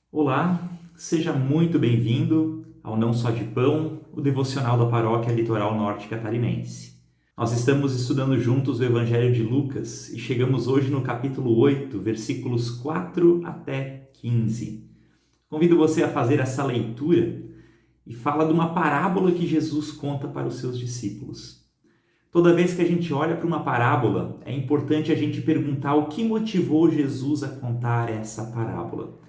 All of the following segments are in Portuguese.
Olá, seja muito bem-vindo ao Não Só de Pão, o devocional da Paróquia Litoral Norte Catarinense. Nós estamos estudando juntos o Evangelho de Lucas e chegamos hoje no capítulo 8, versículos 4 até 15. Convido você a fazer essa leitura e fala de uma parábola que Jesus conta para os seus discípulos. Toda vez que a gente olha para uma parábola, é importante a gente perguntar o que motivou Jesus a contar essa parábola.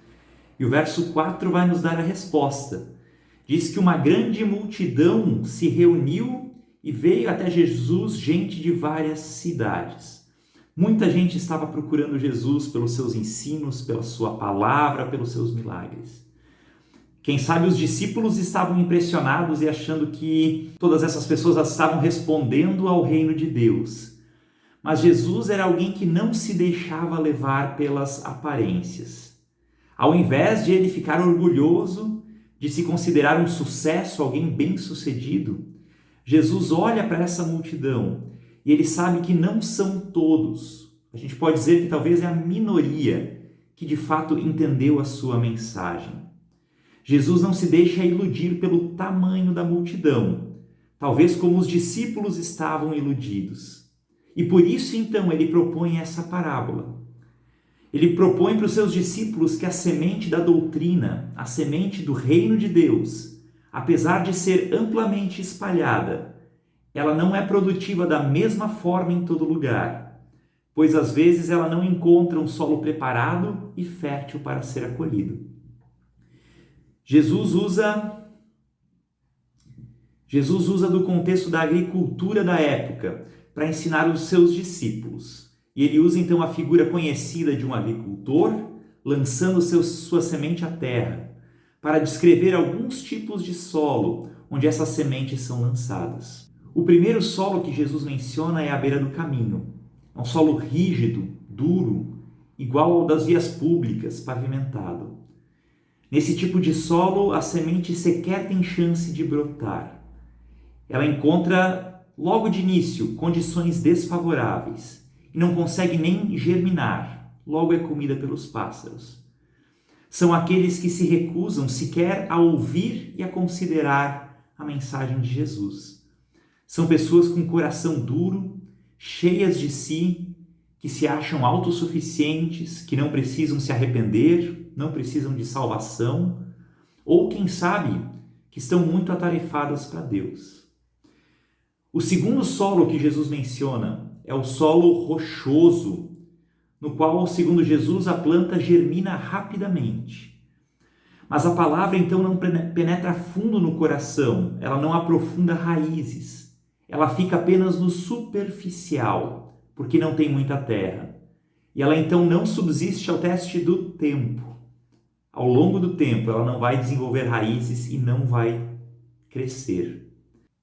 E o verso 4 vai nos dar a resposta. Diz que uma grande multidão se reuniu e veio até Jesus gente de várias cidades. Muita gente estava procurando Jesus pelos seus ensinos, pela sua palavra, pelos seus milagres. Quem sabe os discípulos estavam impressionados e achando que todas essas pessoas estavam respondendo ao reino de Deus. Mas Jesus era alguém que não se deixava levar pelas aparências. Ao invés de ele ficar orgulhoso, de se considerar um sucesso, alguém bem-sucedido, Jesus olha para essa multidão e ele sabe que não são todos. A gente pode dizer que talvez é a minoria que de fato entendeu a sua mensagem. Jesus não se deixa iludir pelo tamanho da multidão, talvez como os discípulos estavam iludidos. E por isso então ele propõe essa parábola. Ele propõe para os seus discípulos que a semente da doutrina, a semente do reino de Deus, apesar de ser amplamente espalhada, ela não é produtiva da mesma forma em todo lugar, pois às vezes ela não encontra um solo preparado e fértil para ser acolhido. Jesus usa do contexto da agricultura da época para ensinar os seus discípulos. E ele usa então a figura conhecida de um agricultor lançando sua semente à terra para descrever alguns tipos de solo onde essas sementes são lançadas. O primeiro solo que Jesus menciona é à beira do caminho. É um solo rígido, duro, igual ao das vias públicas, pavimentado. Nesse tipo de solo, a semente sequer tem chance de brotar. Ela encontra, logo de início, condições desfavoráveis. E não consegue nem germinar, logo é comida pelos pássaros. São aqueles que se recusam sequer a ouvir e a considerar a mensagem de Jesus. São pessoas com coração duro, cheias de si, que se acham autossuficientes, que não precisam se arrepender, não precisam de salvação, ou quem sabe, que estão muito atarefadas para Deus. O segundo solo que Jesus menciona é o solo rochoso, no qual, segundo Jesus, a planta germina rapidamente. Mas a palavra então não penetra fundo no coração, ela não aprofunda raízes, ela fica apenas no superficial, porque não tem muita terra. E ela então não subsiste ao teste do tempo. Ao longo do tempo, ela não vai desenvolver raízes e não vai crescer.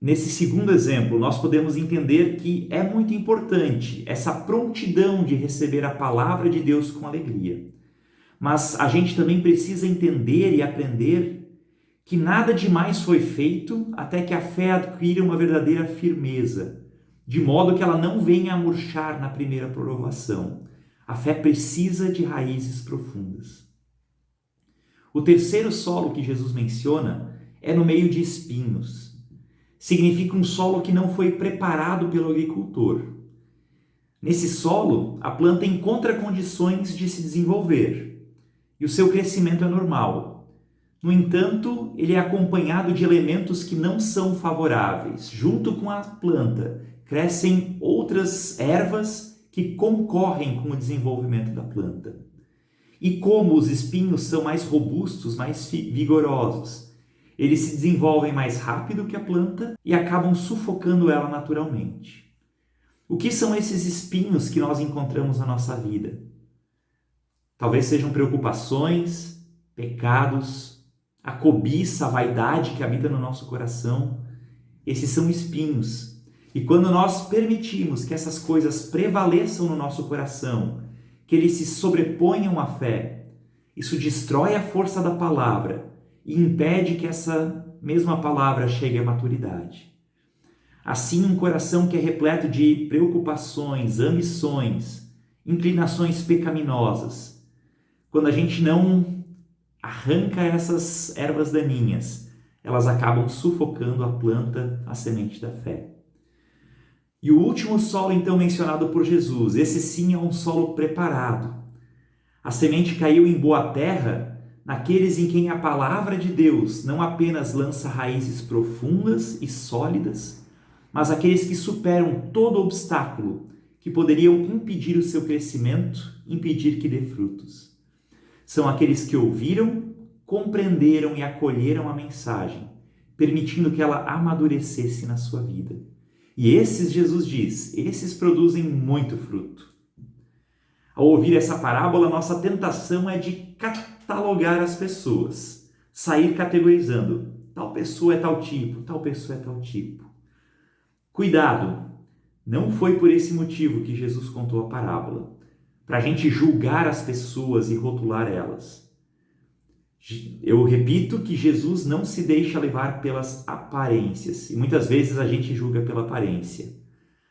Nesse segundo exemplo, nós podemos entender que é muito importante essa prontidão de receber a palavra de Deus com alegria. Mas a gente também precisa entender e aprender que nada demais foi feito até que a fé adquira uma verdadeira firmeza, de modo que ela não venha a murchar na primeira provação. A fé precisa de raízes profundas. O terceiro solo que Jesus menciona é no meio de espinhos. Significa um solo que não foi preparado pelo agricultor. Nesse solo, a planta encontra condições de se desenvolver e o seu crescimento é normal. No entanto, ele é acompanhado de elementos que não são favoráveis. Junto com a planta, crescem outras ervas que concorrem com o desenvolvimento da planta. E como os espinhos são mais robustos, mais vigorosos, eles se desenvolvem mais rápido que a planta e acabam sufocando ela naturalmente. O que são esses espinhos que nós encontramos na nossa vida? Talvez sejam preocupações, pecados, a cobiça, a vaidade que habita no nosso coração. Esses são espinhos. E quando nós permitimos que essas coisas prevaleçam no nosso coração, que eles se sobreponham à fé, isso destrói a força da palavra e impede que essa mesma palavra chegue à maturidade. Assim, um coração que é repleto de preocupações, ambições, inclinações pecaminosas, quando a gente não arranca essas ervas daninhas, elas acabam sufocando a planta, a semente da fé. E o último solo então mencionado por Jesus, esse sim é um solo preparado. A semente caiu em boa terra, naqueles em quem a palavra de Deus não apenas lança raízes profundas e sólidas, mas aqueles que superam todo obstáculo que poderiam impedir o seu crescimento, impedir que dê frutos. São aqueles que ouviram, compreenderam e acolheram a mensagem, permitindo que ela amadurecesse na sua vida. E esses, Jesus diz, esses produzem muito fruto. Ao ouvir essa parábola, nossa tentação é de catalogar as pessoas, sair categorizando. Tal pessoa é tal tipo, tal pessoa é tal tipo. Cuidado! Não foi por esse motivo que Jesus contou a parábola, para a gente julgar as pessoas e rotular elas. Eu repito que Jesus não se deixa levar pelas aparências, e muitas vezes a gente julga pela aparência.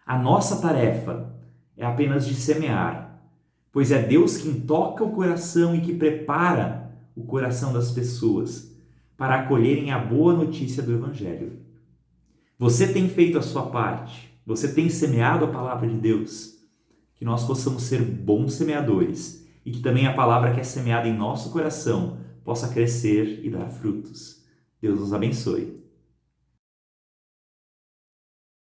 A nossa tarefa é apenas de semear, pois é Deus quem toca o coração e que prepara o coração das pessoas para acolherem a boa notícia do Evangelho. Você tem feito a sua parte, você tem semeado a palavra de Deus, que nós possamos ser bons semeadores e que também a palavra que é semeada em nosso coração possa crescer e dar frutos. Deus nos abençoe.